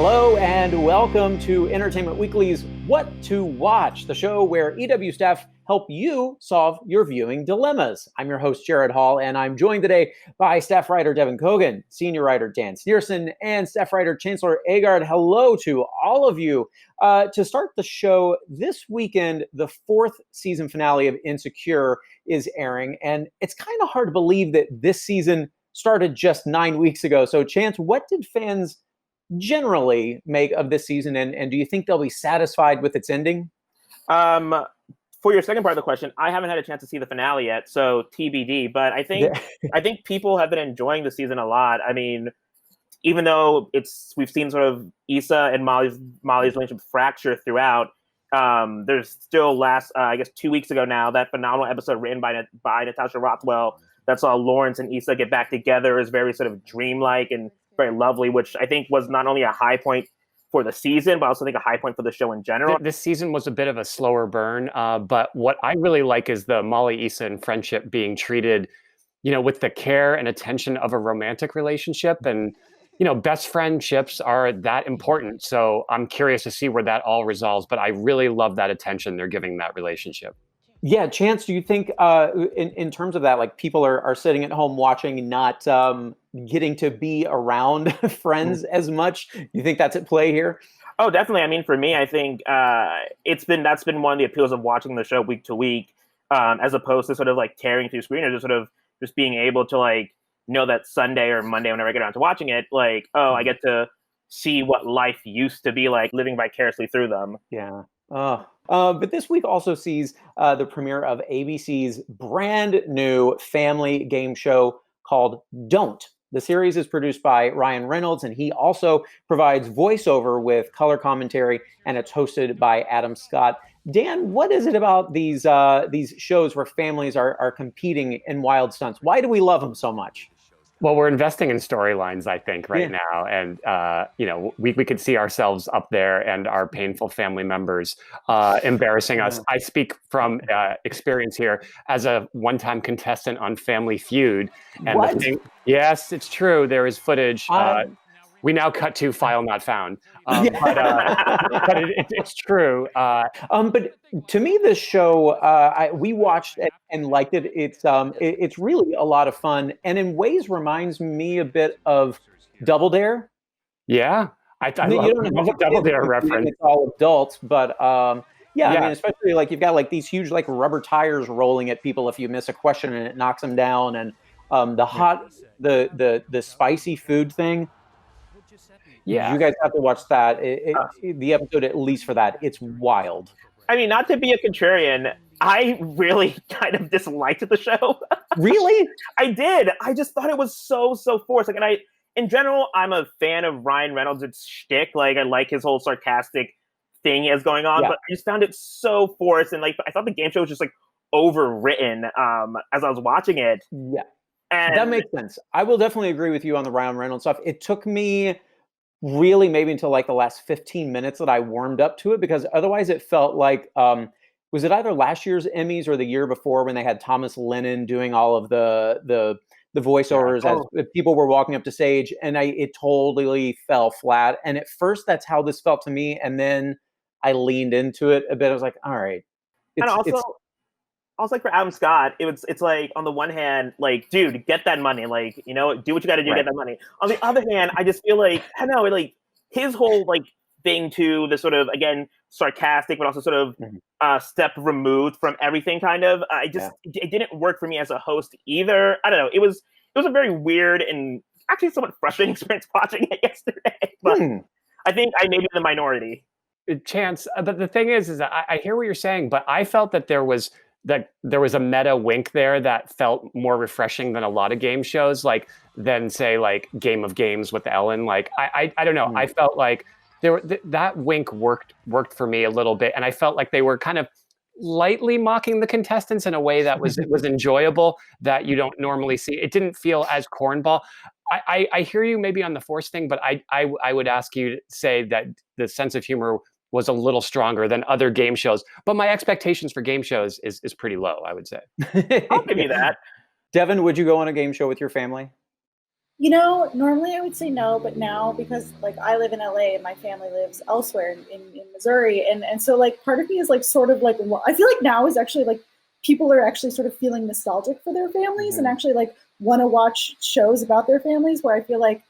Hello and welcome to Entertainment Weekly's What to Watch, the show where EW staff help you solve your viewing dilemmas. I'm your host, Gerrad Hall, and I'm joined today by staff writer Devan Coggan, senior writer Dan Snierson, and staff writer Chancellor Agard. Hello to all of you. To start the show, this weekend, the fourth season finale of Insecure is airing, and it's kind of hard to believe that this season started just 9 weeks ago. So, Chance, what did fans generally make of this season, and do you think they'll be satisfied with its ending? For your second part of the question, I haven't had a chance to see the finale yet, so TBD. But I think people have been enjoying the season a lot. I mean, even though we've seen sort of Issa and Molly's relationship fracture throughout, there's still I guess 2 weeks ago now, that phenomenal episode written by Natasha Rothwell that saw Lawrence and Issa get back together is very sort of dreamlike and very lovely, which I think was not only a high point for the season, but I also think a high point for the show in general. This season was a bit of a slower burn, but what I really like is the Molly Issa and friendship being treated, with the care and attention of a romantic relationship. And, best friendships are that important. So I'm curious to see where that all resolves, but I really love that attention they're giving that relationship. Yeah, Chance, do you think in terms of that, like people are sitting at home watching, not getting to be around friends as much? You think that's at play here? Oh, definitely. I mean, for me, I think that's been one of the appeals of watching the show week to week, as opposed to sort of like tearing through screen or just being able to know that Sunday or Monday, whenever I get around to watching it, I get to see what life used to be like, living vicariously through them. Yeah. But this week also sees the premiere of ABC's brand new family game show called Don't. The series is produced by Ryan Reynolds, and he also provides voiceover with color commentary, and it's hosted by Adam Scott. Dan, what is it about these shows where families are competing in wild stunts? Why do we love them so much? Well, we're investing in storylines, I think, right now. And, we could see ourselves up there and our painful family members embarrassing us. I speak from experience here as a one-time contestant on Family Feud. And what? Yes, it's true. There is footage. We now cut to file not found. But it's true. But to me, this show, we watched it and liked it. It's really a lot of fun, and in ways reminds me a bit of Double Dare. Yeah, I love a Double Dare reference. It's all adults, but I mean, especially you've got these huge rubber tires rolling at people if you miss a question and it knocks them down, and the spicy food thing. Yeah, you guys have to watch that. The episode, at least for that, it's wild. I mean, not to be a contrarian, I really kind of disliked the show. Really? I did. I just thought it was so forced. In general, I'm a fan of Ryan Reynolds' shtick. I like his whole sarcastic thing he has going on, but I just found it so forced. And I thought the game show was just overwritten as I was watching it. Yeah, and that makes sense. I will definitely agree with you on the Ryan Reynolds stuff. It took me really maybe until the last 15 minutes that I warmed up to it, because otherwise it felt like was it either last year's Emmys or the year before when they had Thomas Lennon doing all of the voiceovers as people were walking up to stage, and it totally fell flat. And at first that's how this felt to me, and then I leaned into it a bit. I was like, all right. Also, for Adam Scott, it's on the one hand, dude, get that money, do what you got to do, get that money. On the other hand, I just feel I don't know, his whole thing to the sort of, again, sarcastic, but also sort of step removed from everything kind of. It didn't work for me as a host either. I don't know. It was a very weird and actually somewhat frustrating experience watching it yesterday. But I think I may be the minority. Chance, but the thing is that I hear what you're saying, but I felt that there was a meta wink there that felt more refreshing than a lot of game shows, than say Game of Games with Ellen. I don't know. I felt like that wink worked for me a little bit, and I felt like they were kind of lightly mocking the contestants in a way that was enjoyable, that you don't normally see. It didn't feel as cornball. I hear you maybe on the force thing, but I would ask you to say that the sense of humor was a little stronger than other game shows. But my expectations for game shows is pretty low, I would say. I'll give you that. Devan, would you go on a game show with your family? Normally I would say no, but now because like I live in LA and my family lives elsewhere in Missouri, and so like part of me is like sort of like I feel like now is actually like people are actually sort of feeling nostalgic for their families and actually like want to watch shows about their families. Where I feel like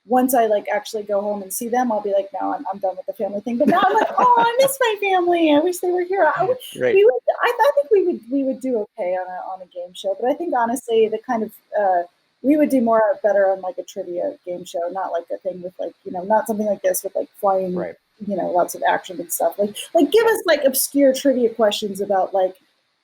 once I like actually go home and see them, I'll be like, no, I'm done with the family thing. But now I'm like, oh, I miss my family. I wish they were here. Right. I think we would do okay on a game show. But I think honestly, the kind of we would do better on like a trivia game show, not like a thing with like, not something like this with like flying, Right. Lots of action and stuff. Like give us like obscure trivia questions about like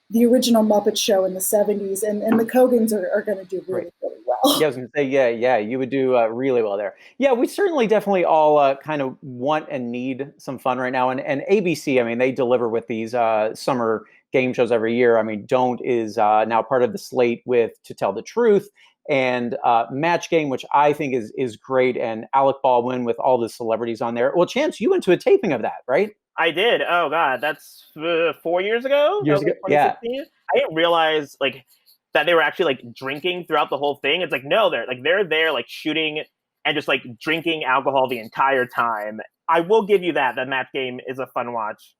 the original Muppet Show in the 70s, and the Coggans are going to do really, really well. Yeah, I was going to say, yeah, you would do really well there. Yeah, we certainly definitely all kind of want and need some fun right now. And ABC, I mean, they deliver with these summer game shows every year. I mean, Don't is now part of the slate with To Tell the Truth and Match Game, which I think is great, and Alec Baldwin with all the celebrities on there. Well, Chance, you went to a taping of that, right? I did. Oh God, that's 4 years ago. Years ago, yeah. I didn't realize like that they were actually like drinking throughout the whole thing. It's like no, they're there like shooting and just like drinking alcohol the entire time. I will give you that. That Match Game is a fun watch.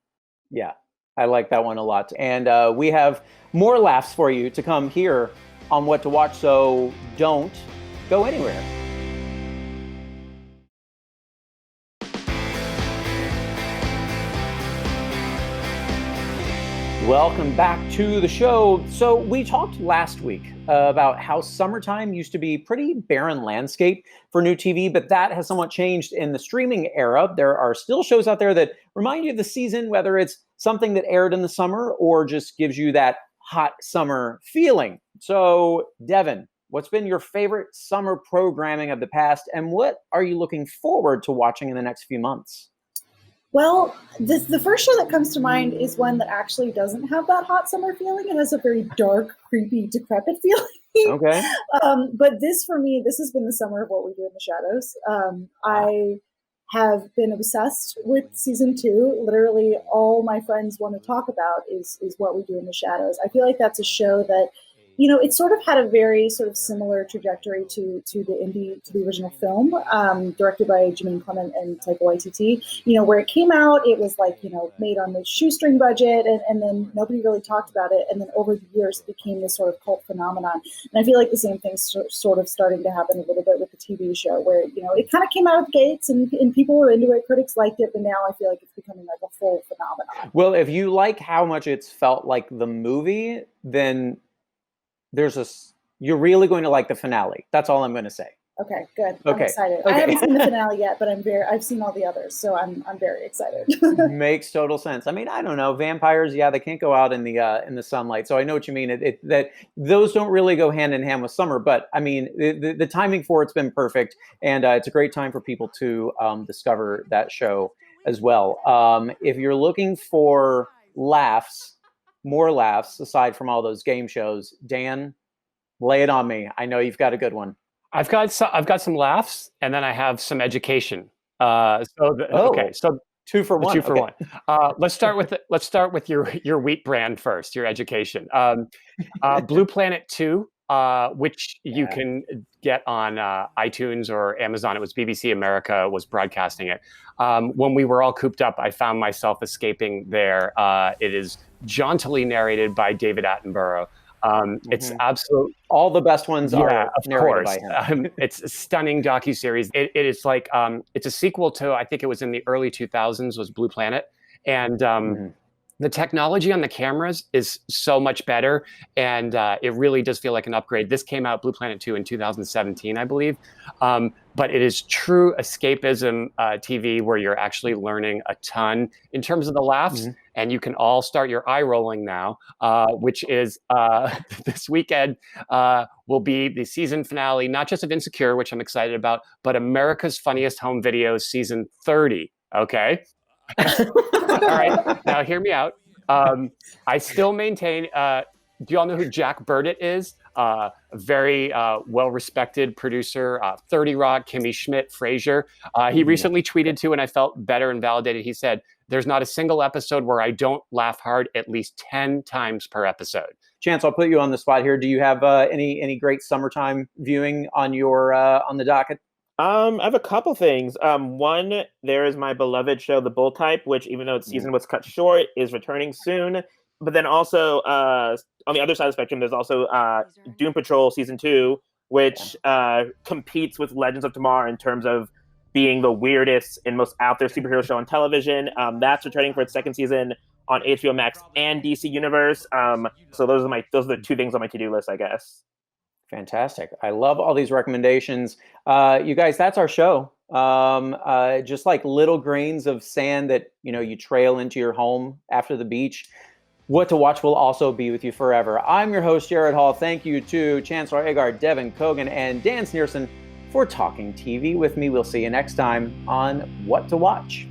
Yeah, I like that one a lot. And we have more laughs for you to come here on What to Watch. So don't go anywhere. Welcome back to the show. So we talked last week about how summertime used to be pretty barren landscape for new TV, but that has somewhat changed in the streaming era. There are still shows out there that remind you of the season, whether it's something that aired in the summer or just gives you that hot summer feeling. So Devan, what's been your favorite summer programming of the past, and what are you looking forward to watching in the next few months? Well, the first show that comes to mind is one that actually doesn't have that hot summer feeling. It has a very dark, creepy, decrepit feeling. Okay. But this, for me, this has been the summer of What We Do in the Shadows. I have been obsessed with season 2. Literally, all my friends want to talk about is What We Do in the Shadows. I feel like that's a show that, it sort of had a very sort of similar trajectory to the original film, directed by Jermaine Clement and Taika Waititi. Where it came out, it was like, made on the shoestring budget, and then nobody really talked about it. And then over the years, it became this sort of cult phenomenon. And I feel like the same thing's sort of starting to happen a little bit with the TV show, where, it kind of came out of the gates and people were into it, critics liked it, but now I feel like it's becoming like a full phenomenon. Well, if you like how much it's felt like the movie, then you're really going to like the finale. That's all I'm going to say. Okay, good. Okay. I'm excited. Okay. I haven't seen the finale yet, but I've seen all the others, so I'm very excited. Makes total sense. I mean, I don't know, vampires, yeah, they can't go out in the sunlight. So I know what you mean. That those don't really go hand in hand with summer, but I mean, the timing for it's been perfect, and it's a great time for people to discover that show as well. If you're looking for more laughs aside from all those game shows, Dan, lay it on me. I know you've got a good one. I've got some laughs, and then I have some education. Okay, so 2 for 1. 2 for 1. Let's start with your wheat brand first. Your education. Blue Planet 2, which you can get on iTunes or Amazon. It was BBC America was broadcasting it. When we were all cooped up, I found myself escaping there. It is jauntily narrated by David Attenborough. It's absolute. All the best ones are of narrated course. by him. It's a stunning docuseries. It is like it's a sequel to, I think it was in the early 2000s, was Blue Planet, and the technology on the cameras is so much better, and it really does feel like an upgrade. This came out, Blue Planet 2, in 2017, I believe. But it is true escapism TV where you're actually learning a ton in terms of the laughs. And you can all start your eye rolling now, which is this weekend will be the season finale, not just of Insecure, which I'm excited about, but America's Funniest Home Videos season 30. Okay. All right. Now hear me out. I still maintain. Do you all know who Jack Burdett is? a very well-respected producer, 30 Rock, Kimmy Schmidt, Frasier. He recently tweeted too, and I felt better and validated. He said, "There's not a single episode where I don't laugh hard at least 10 times per episode." Chance, I'll put you on the spot here. Do you have any great summertime viewing on your on the docket? I have a couple things. One, there is my beloved show, The Bull Type, which, even though its season was cut short, is returning soon. But then also, on the other side of the spectrum, there's also Doom Patrol Season 2, which competes with Legends of Tomorrow in terms of being the weirdest and most out there superhero show on television. That's returning for its second season on HBO Max and DC Universe. So those are the two things on my to-do list, I guess. Fantastic. I love all these recommendations. You guys, that's our show. Just like little grains of sand that, you trail into your home after the beach. What to Watch will also be with you forever. I'm your host, Gerrad Hall. Thank you to Chancellor Agard, Devan Coggan, and Dan Snierson for talking TV with me. We'll see you next time on What to Watch.